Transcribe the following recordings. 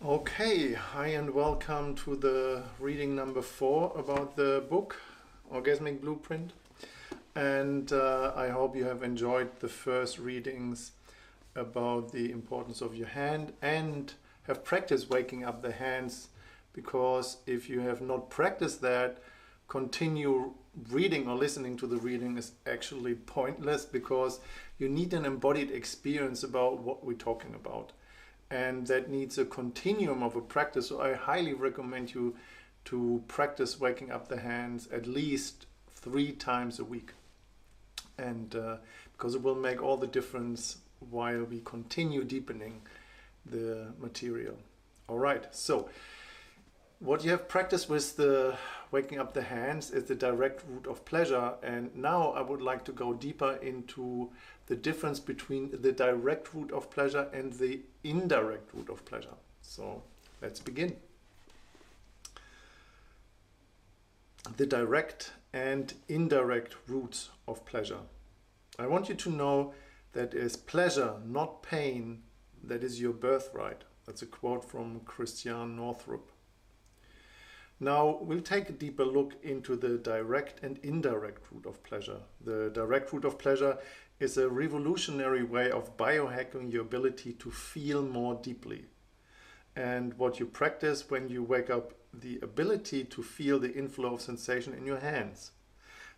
Okay, hi and welcome to the reading number 4 about the book Orgasmic Blueprint. And I hope you have enjoyed the first readings about the importance of your hand and have practiced waking up the hands, because if you have not practiced that, continue reading or listening to the reading is actually pointless, because you need an embodied experience about what we're talking about. And that needs a continuum of a practice. So I highly recommend you to practice waking up the hands at least 3 times a week. And because it will make all the difference while we continue deepening the material. All right, so what you have practiced with the waking up the hands is the direct root of pleasure. And now I would like to go deeper into the difference between the direct root of pleasure and the indirect root of pleasure. So let's begin. The direct and indirect roots of pleasure. I want you to know that is pleasure, not pain, that is your birthright. That's a quote from Christiane Northrup. Now we'll take a deeper look into the direct and indirect root of pleasure. The direct root of pleasure is a revolutionary way of biohacking your ability to feel more deeply. And what you practice when you wake up the ability to feel the inflow of sensation in your hands.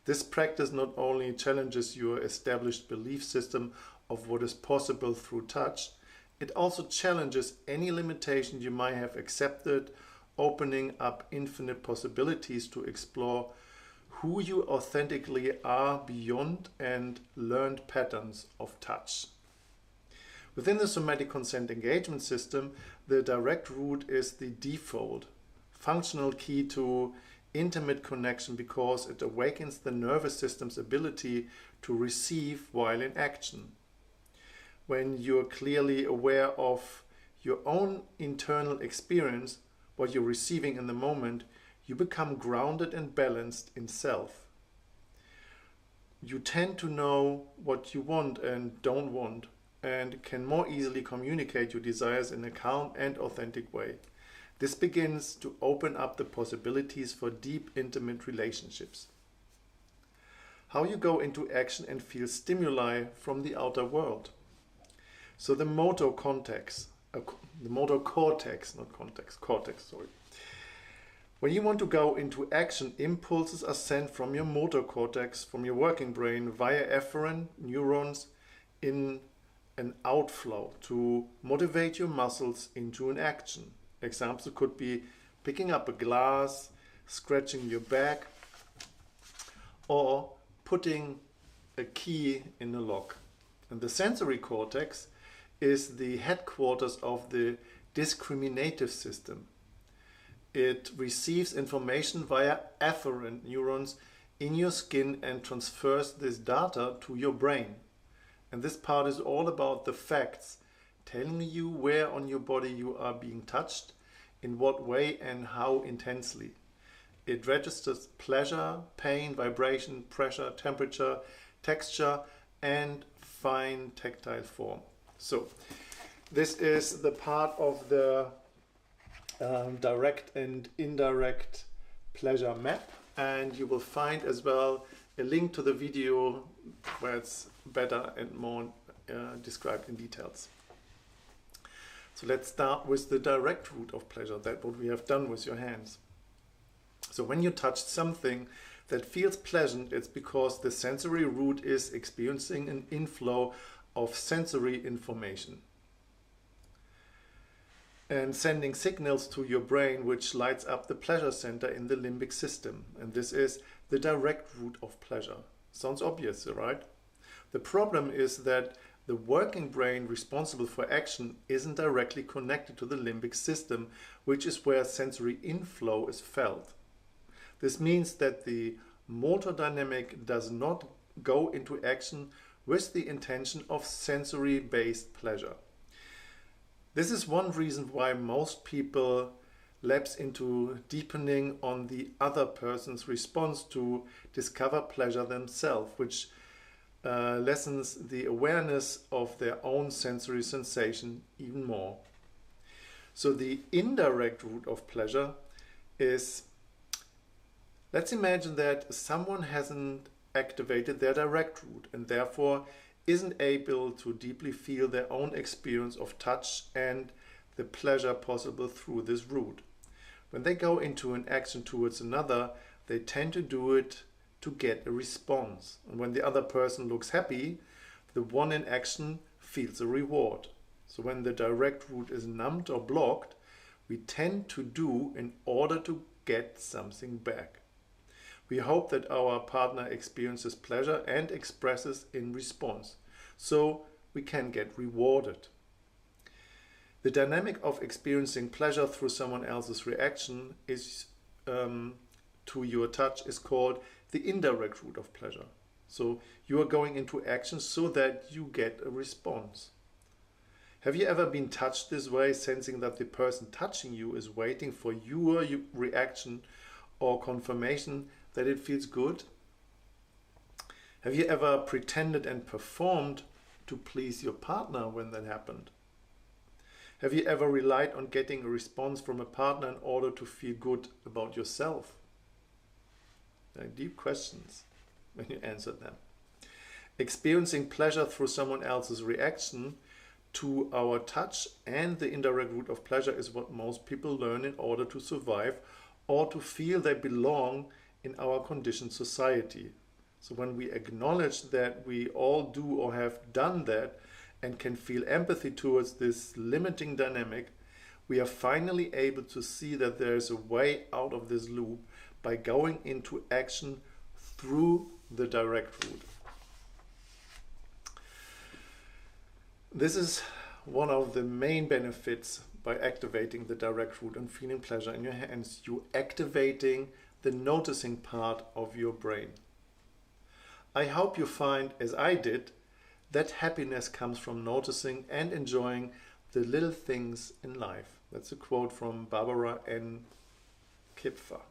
This practice not only challenges your established belief system of what is possible through touch, it also challenges any limitation you might have accepted, opening up infinite possibilities to explore who you authentically are beyond and learned patterns of touch. Within the Somatic Consent Engagement System, the direct root is the default, functional key to intimate connection, because it awakens the nervous system's ability to receive while in action. When you're clearly aware of your own internal experience, what you're receiving in the moment, you become grounded and balanced in self. You tend to know what you want and don't want, and can more easily communicate your desires in a calm and authentic way. This begins to open up the possibilities for deep, intimate relationships. How you go into action and feel stimuli from the outer world. So the motor cortex, sorry. When you want to go into action, impulses are sent from your motor cortex, from your working brain, via afferent neurons in an outflow to motivate your muscles into an action. Examples could be picking up a glass, scratching your back, or putting a key in a lock. And the sensory cortex is the headquarters of the discriminative system. It receives information via afferent neurons in your skin and transfers this data to your brain. And this part is all about the facts, telling you where on your body you are being touched, in what way and how intensely. It registers pleasure, pain, vibration, pressure, temperature, texture, and fine tactile form. So this is the part of the direct and indirect pleasure map, and you will find as well a link to the video where it's better and more described in details. So let's start with the direct root of pleasure, that what we have done with your hands. So when you touch something that feels pleasant, it's because the sensory root is experiencing an inflow of sensory information and sending signals to your brain, which lights up the pleasure center in the limbic system. And this is the direct root of pleasure. Sounds obvious, right? The problem is that the working brain responsible for action isn't directly connected to the limbic system, which is where sensory inflow is felt. This means that the motor dynamic does not go into action with the intention of sensory-based pleasure. This is one reason why most people lapse into deepening on the other person's response to discover pleasure themselves, which lessens the awareness of their own sensory sensation even more. So the indirect route of pleasure is, let's imagine that someone hasn't activated their direct route and therefore isn't able to deeply feel their own experience of touch and the pleasure possible through this route. When they go into an action towards another, they tend to do it to get a response. And when the other person looks happy, the one in action feels a reward. So when the direct route is numbed or blocked, we tend to do in order to get something back. We hope that our partner experiences pleasure and expresses in response, so we can get rewarded. The dynamic of experiencing pleasure through someone else's reaction is to your touch is called the indirect route of pleasure. So you are going into action so that you get a response. Have you ever been touched this way, sensing that the person touching you is waiting for your reaction or confirmation that it feels good? Have you ever pretended and performed to please your partner when that happened? Have you ever relied on getting a response from a partner in order to feel good about yourself? They're deep questions when you answer them. Experiencing pleasure through someone else's reaction to our touch and the indirect route of pleasure is what most people learn in order to survive or to feel they belong in our conditioned society. So when we acknowledge that we all do or have done that and can feel empathy towards this limiting dynamic, we are finally able to see that there is a way out of this loop by going into action through the direct route. This is one of the main benefits by activating the direct route and feeling pleasure in your hands. You're activating the noticing part of your brain. I hope you find, as I did, that happiness comes from noticing and enjoying the little things in life. That's a quote from Barbara N. Kipfer.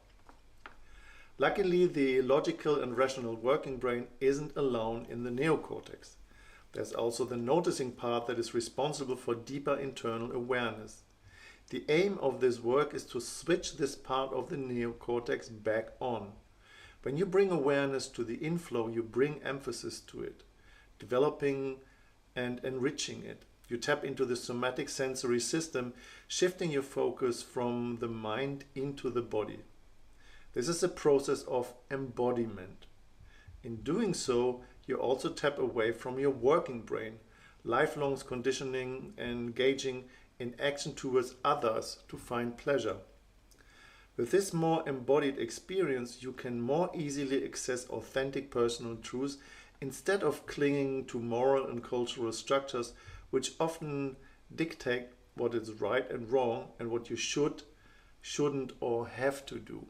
Luckily, the logical and rational working brain isn't alone in the neocortex. There's also the noticing part that is responsible for deeper internal awareness. The aim of this work is to switch this part of the neocortex back on. When you bring awareness to the inflow, you bring emphasis to it, developing and enriching it. You tap into the somatic sensory system, shifting your focus from the mind into the body. This is a process of embodiment. In doing so, you also tap away from your working brain, lifelong conditioning and engaging in action towards others to find pleasure. With this more embodied experience, you can more easily access authentic personal truths instead of clinging to moral and cultural structures which often dictate what is right and wrong and what you should, shouldn't, or have to do.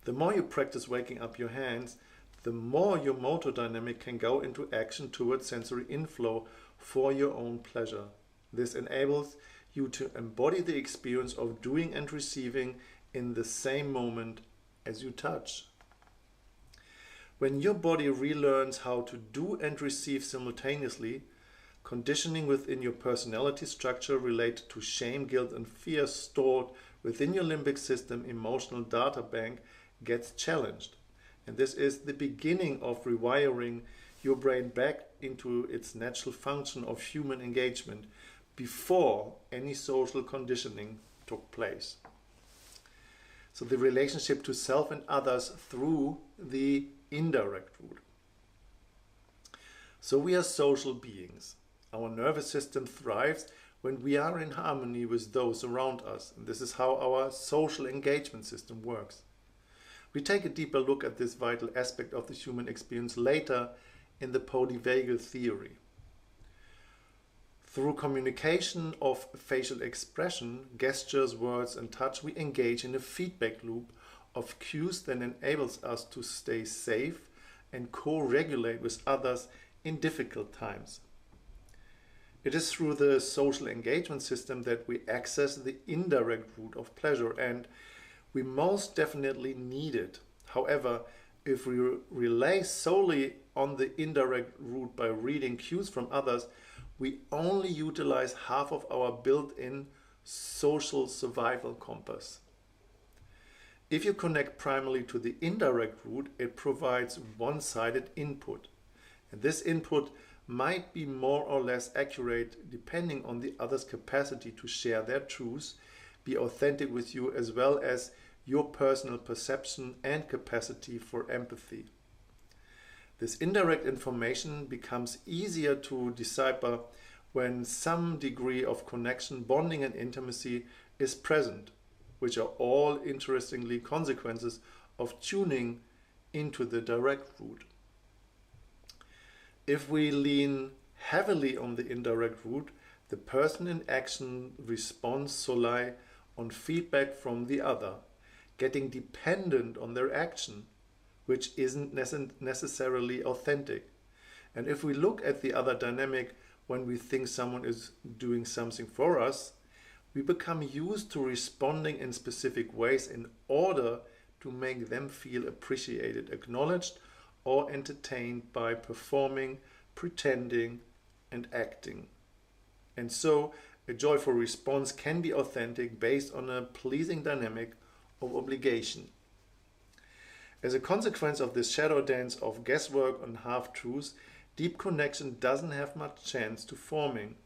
The more you practice waking up your hands, the more your motor dynamic can go into action towards sensory inflow for your own pleasure. This enables you to embody the experience of doing and receiving in the same moment as you touch. When your body relearns how to do and receive simultaneously, conditioning within your personality structure related to shame, guilt, and fear stored within your limbic system emotional data bank gets challenged. And this is the beginning of rewiring your brain back into its natural function of human engagement before any social conditioning took place. So the relationship to self and others through the indirect route. So we are social beings. Our nervous system thrives when we are in harmony with those around us. And this is how our social engagement system works. We take a deeper look at this vital aspect of the human experience later in the polyvagal theory. Through communication of facial expression, gestures, words, and touch, we engage in a feedback loop of cues that enables us to stay safe and co-regulate with others in difficult times. It is through the social engagement system that we access the indirect route of pleasure, and we most definitely need it. However, if we rely solely on the indirect route by reading cues from others, we only utilize half of our built-in social survival compass. If you connect primarily to the indirect route, it provides one-sided input. And this input might be more or less accurate depending on the other's capacity to share their truths, be authentic with you, as well as your personal perception and capacity for empathy. This indirect information becomes easier to decipher when some degree of connection, bonding, and intimacy is present, which are all interestingly consequences of tuning into the direct route. If we lean heavily on the indirect route, the person in action responds solely on feedback from the other, getting dependent on their action, which isn't necessarily authentic. And if we look at the other dynamic when we think someone is doing something for us, we become used to responding in specific ways in order to make them feel appreciated, acknowledged, or entertained by performing, pretending, and acting. And so, a joyful response can be authentic based on a pleasing dynamic of obligation. As a consequence of this shadow dance of guesswork and half-truths, deep connection doesn't have much chance to forming.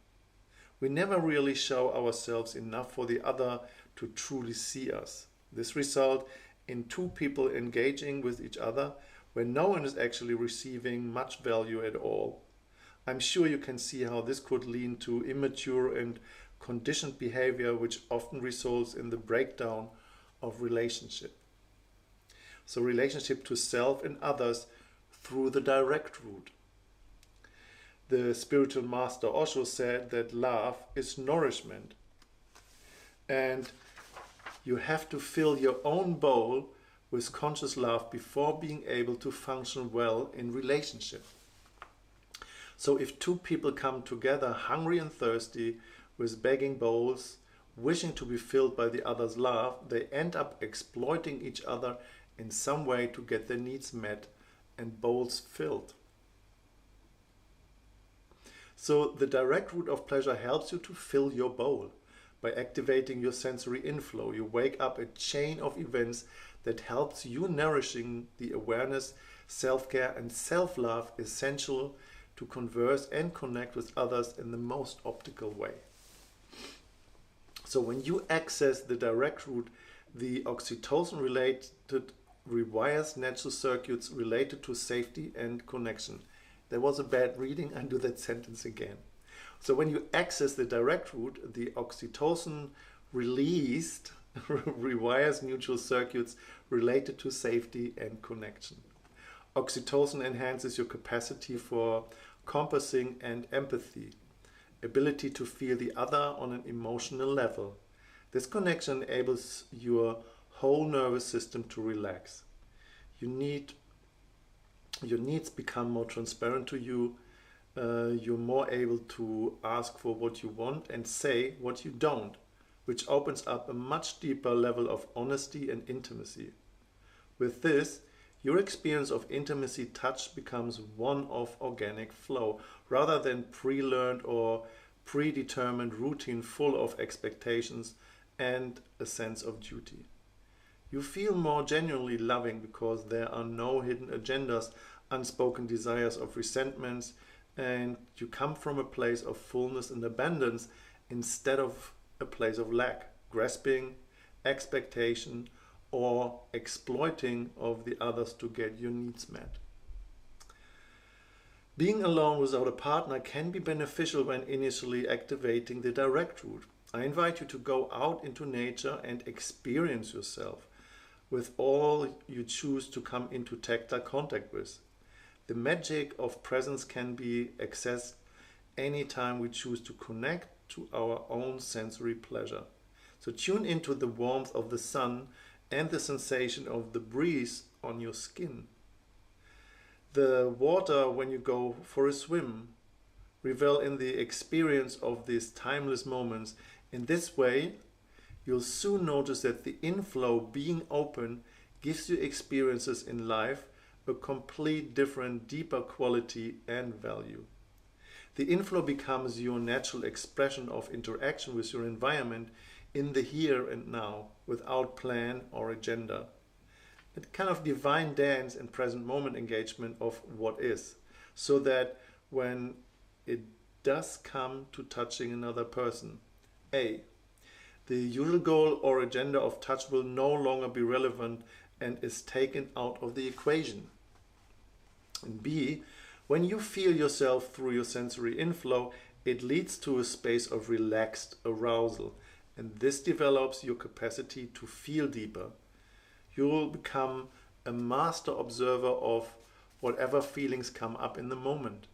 We never really show ourselves enough for the other to truly see us. This results in two people engaging with each other where no one is actually receiving much value at all. I'm sure you can see how this could lead to immature and conditioned behavior, which often results in the breakdown of relationship. So relationship to self and others through the direct route. The spiritual master Osho said that love is nourishment. And you have to fill your own bowl with conscious love before being able to function well in relationship. So if two people come together hungry and thirsty with begging bowls, wishing to be filled by the other's love, they end up exploiting each other in some way to get their needs met and bowls filled. So the direct route of pleasure helps you to fill your bowl. By activating your sensory inflow, you wake up a chain of events that helps you nourishing the awareness, self-care, and self-love essential to converse and connect with others in the most optical way. So when you access the direct route, the oxytocin-related rewires natural circuits related to safety and connection. There was a bad reading, I do that sentence again. So when you access the direct route, the oxytocin released rewires neutral circuits related to safety and connection. Oxytocin enhances your capacity for compassing and empathy, ability to feel the other on an emotional level. This connection enables your whole nervous system to relax. Your needs become more transparent to you. You're more able to ask for what you want and say what you don't, which opens up a much deeper level of honesty and intimacy. With this, your experience of intimacy touch becomes one of organic flow, rather than pre-learned or predetermined routine full of expectations and a sense of duty. You feel more genuinely loving because there are no hidden agendas, unspoken desires of resentments, and you come from a place of fullness and abundance instead of a place of lack, grasping, expectation, or exploiting of the others to get your needs met. Being alone without a partner can be beneficial when initially activating the direct route. I invite you to go out into nature and experience yourself with all you choose to come into tactile contact with. The magic of presence can be accessed anytime we choose to connect to our own sensory pleasure. So tune into the warmth of the sun and the sensation of the breeze on your skin. The water when you go for a swim. Revel in the experience of these timeless moments. In this way, you'll soon notice that the inflow, being open, gives you experiences in life a complete different, deeper quality and value. The inflow becomes your natural expression of interaction with your environment in the here and now, without plan or agenda. A kind of divine dance and present moment engagement of what is, so that when it does come to touching another person, A, the usual goal or agenda of touch will no longer be relevant and is taken out of the equation. And B, when you feel yourself through your sensory inflow, it leads to a space of relaxed arousal, and this develops your capacity to feel deeper. You will become a master observer of whatever feelings come up in the moment.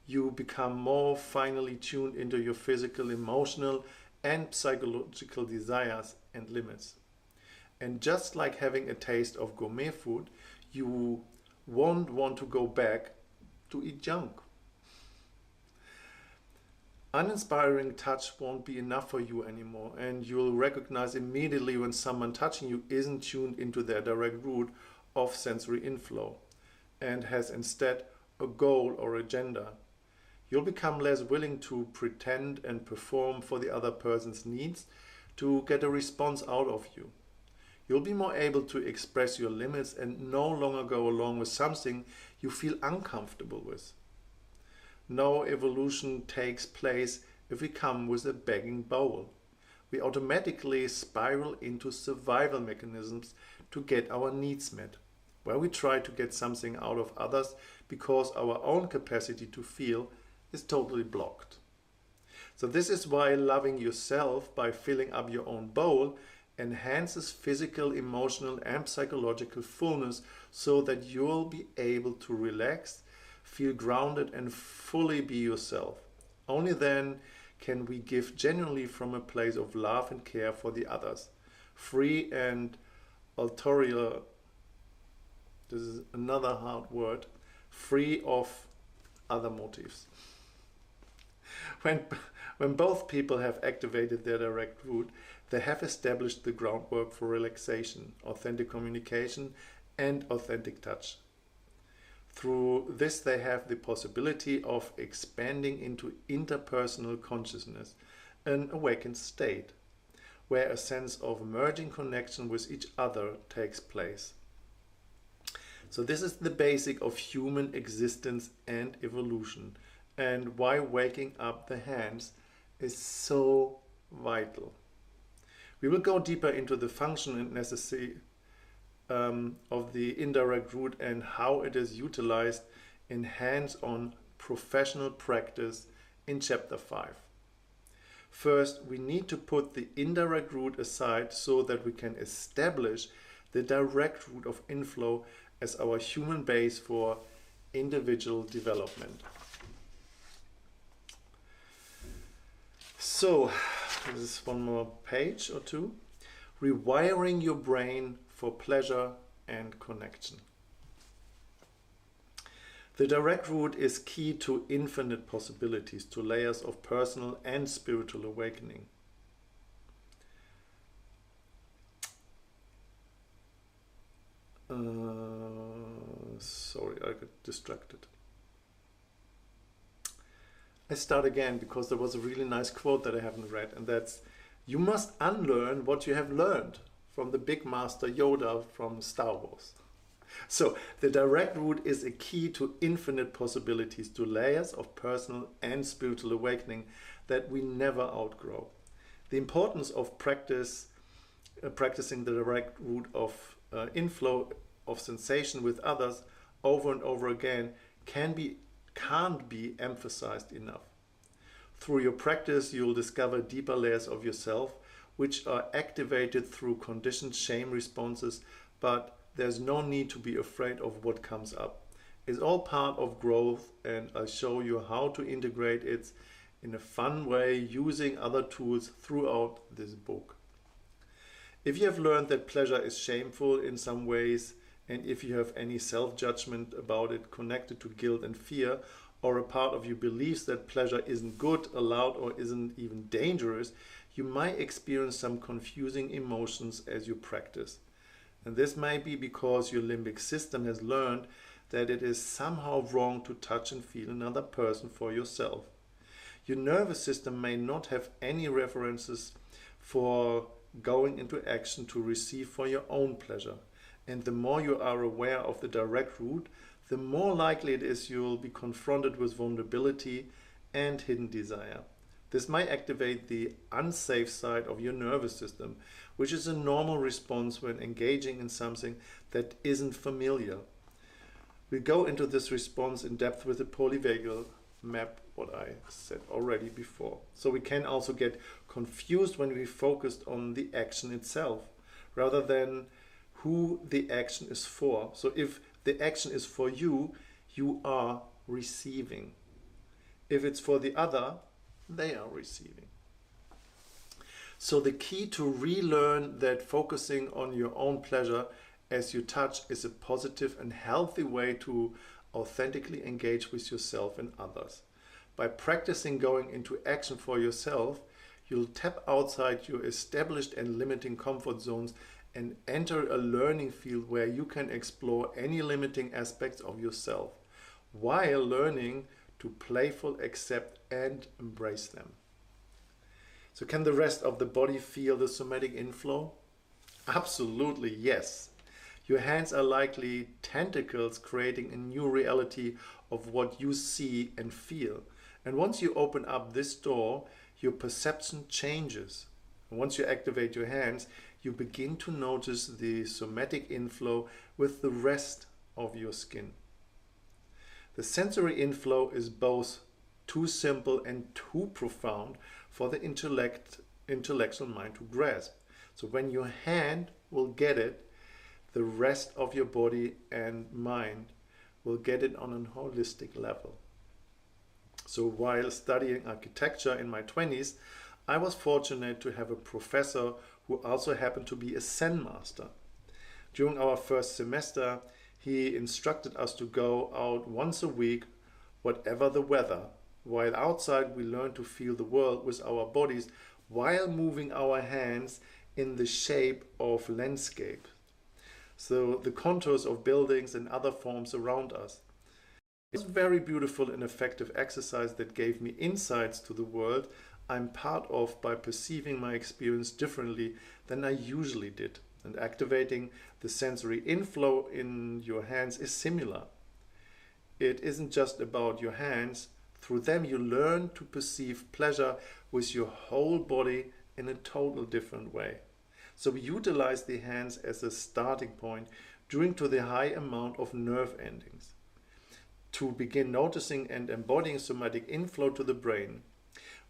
You become more finely tuned into your physical, emotional, and psychological desires and limits. And just like having a taste of gourmet food, you won't want to go back to eat junk. Uninspiring touch won't be enough for you anymore, and you'll recognize immediately when someone touching you isn't tuned into their direct route of sensory inflow and has instead a goal or agenda. You'll become less willing to pretend and perform for the other person's needs to get a response out of you. You'll be more able to express your limits and no longer go along with something you feel uncomfortable with. No evolution takes place if we come with a begging bowl. We automatically spiral into survival mechanisms to get our needs met, where we try to get something out of others because our own capacity to feel is totally blocked. So this is why loving yourself by filling up your own bowl enhances physical, emotional, and psychological fullness so that you'll be able to relax, feel grounded, and fully be yourself. Only then can we give genuinely from a place of love and care for the others, free and ulterior, this is another hard word, free of other motives. When both people have activated their direct route, they have established the groundwork for relaxation, authentic communication, and authentic touch. Through this, they have the possibility of expanding into interpersonal consciousness, an awakened state, where a sense of merging connection with each other takes place. So this is the basic of human existence and evolution, and why waking up the hands is so vital. We will go deeper into the function and necessity of the indirect route and how it is utilized in hands-on professional practice in Chapter 5. First, we need to put the indirect route aside so that we can establish the direct route of inflow as our human base for individual development. So, this is one more page or two. Rewiring your brain for pleasure and connection. The direct route is key to infinite possibilities, to layers of personal and spiritual awakening. Sorry, I got distracted. I start again because there was a really nice quote that I haven't read, and that's, "You must unlearn what you have learned," from the big master Yoda from Star Wars. So the direct route is a key to infinite possibilities, to layers of personal and spiritual awakening that we never outgrow. The importance of practicing the direct route of inflow of sensation with others over and over again can't be emphasized enough. Through your practice, you'll discover deeper layers of yourself, which are activated through conditioned shame responses, but there's no need to be afraid of what comes up. It's all part of growth, and I'll show you how to integrate it in a fun way using other tools throughout this book. If you have learned that pleasure is shameful in some ways, and if you have any self-judgment about it connected to guilt and fear, or a part of you believes that pleasure isn't good, allowed, or isn't even dangerous, you might experience some confusing emotions as you practice. And this may be because your limbic system has learned that it is somehow wrong to touch and feel another person for yourself. Your nervous system may not have any references for going into action to receive for your own pleasure. And the more you are aware of the direct route, the more likely it is you'll be confronted with vulnerability and hidden desire. This might activate the unsafe side of your nervous system, which is a normal response when engaging in something that isn't familiar. We'll go into this response in depth with the polyvagal map, what I said already before. So we can also get confused when we focused on the action itself, rather than who the action is for. So if the action is for you, you are receiving. If it's for the other, they are receiving. So the key to relearn that focusing on your own pleasure as you touch is a positive and healthy way to authentically engage with yourself and others. By practicing going into action for yourself, you'll tap outside your established and limiting comfort zones and enter a learning field where you can explore any limiting aspects of yourself, while learning to playfully accept and embrace them. So can the rest of the body feel the somatic inflow? Absolutely yes. Your hands are likely tentacles creating a new reality of what you see and feel. And once you open up this door, your perception changes. And once you activate your hands, you begin to notice the somatic inflow with the rest of your skin. The sensory inflow is both too simple and too profound for the intellectual mind to grasp. So when your hand will get it, the rest of your body and mind will get it on a holistic level. So while studying architecture in my 20s, I was fortunate to have a professor who also happened to be a Zen master. During our first semester, he instructed us to go out once a week, whatever the weather. While outside, we learned to feel the world with our bodies while moving our hands in the shape of landscape. So the contours of buildings and other forms around us. It was a very beautiful and effective exercise that gave me insights to the world I'm part of by perceiving my experience differently than I usually did. And activating the sensory inflow in your hands is similar. It isn't just about your hands. Through them you learn to perceive pleasure with your whole body in a total different way. So we utilize the hands as a starting point due to the high amount of nerve endings to begin noticing and embodying somatic inflow to the brain.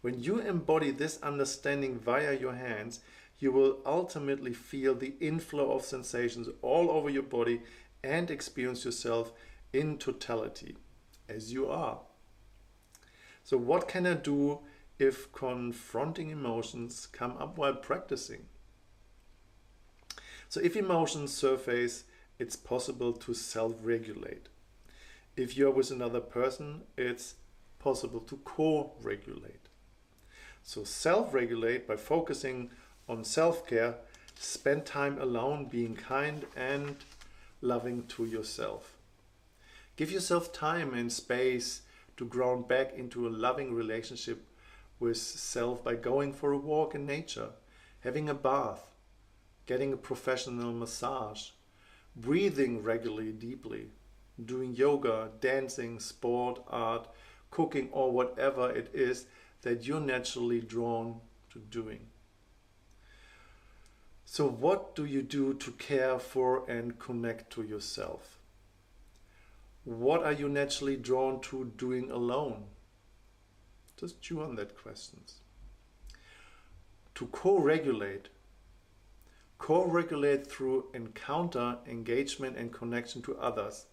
When you embody this understanding via your hands, you will ultimately feel the inflow of sensations all over your body and experience yourself in totality, as you are. So what can I do if confronting emotions come up while practicing? So if emotions surface, it's possible to self-regulate. If you're with another person, it's possible to co-regulate. So self-regulate by focusing on self-care, spend time alone being kind and loving to yourself. Give yourself time and space to ground back into a loving relationship with self by going for a walk in nature, having a bath, getting a professional massage, breathing regularly deeply, doing yoga, dancing, sport, art, cooking, or whatever it is that you're naturally drawn to doing. So what do you do to care for and connect to yourself? What are you naturally drawn to doing alone? Just chew on that questions. To co-regulate. Co-regulate through encounter, engagement and connection to others.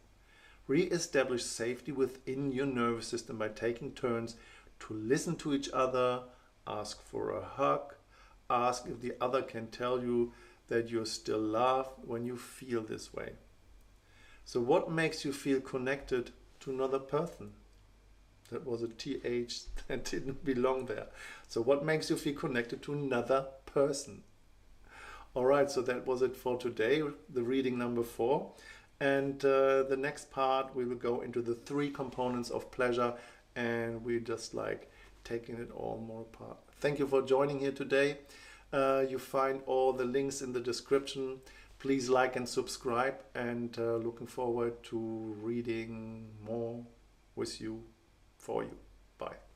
Re-establish safety within your nervous system by taking turns to listen to each other, ask for a hug, ask if the other can tell you that you're still loved when you feel this way. So what makes you feel connected to another person? That was a TH that didn't belong there. So what makes you feel connected to another person? All right, so that was it for today, the reading number 4. And the next part, we will go into the 3 components of pleasure, and we just like taking it all more apart. Thank you for joining here today. You find all the links in the description. Please like and subscribe, and looking forward to reading more with you, for you. Bye.